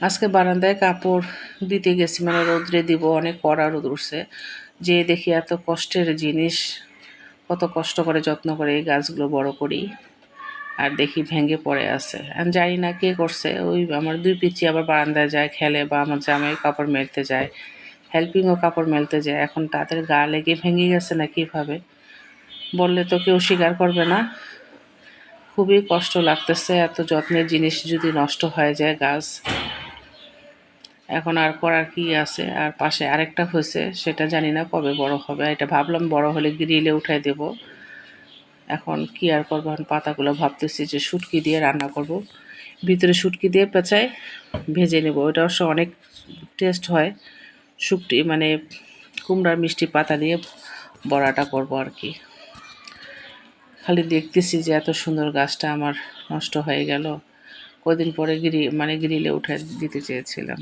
আজকে বারান্দায় কাপড় দিতে গেছি, মানে রোদ্রে দিব, অনেক কড়া রোদ উঠছে। যে দেখি এত কষ্টের জিনিস, কত কষ্ট করে যত্ন করে এই গাছগুলো বড় করি, আর দেখি ভেঙে পড়ে আছে। আমি জানি না কে করছে। ওই আমার দুই পিচ্চি আবার বারান্দায় যায় খেলে, বা আমার জামাই কাপড় মেলতে যায়, হেল্পিংও কাপড় মেলতে যায়। এখন তাদের গা লেগে ভেঙে গেছে না কীভাবে, বললে তো কেউ স্বীকার করবে না। খুবই কষ্ট লাগতেছে, এত যত্নের জিনিস যদি নষ্ট হয়ে যায় গাছ। এখন আর করার কি আছে। আর পাশে আরেকটা হয়েছে, সেটা জানি না কবে বড় হবে। এটা ভাবলাম বড় হলে গ্রিলে উঠাই দেব। এখন কি আর করবো, এখন পাতাগুলো ভাবতেছি যে শুটকি দিয়ে রান্না করব। ভিতরে শুটকি দিয়ে পেঁচায় ভেজে নেব, ওটা অবশ্য অনেক টেস্ট হয়। শুটকি মানে কুমড়ার মিষ্টি পাতা দিয়ে বড়াটা করব আর কি। খালি দেখতেছি যে এত সুন্দর গাছটা আমার নষ্ট হয়ে গেল। কদিন পরে গ্রিলে উঠে দিতে চেয়েছিলাম।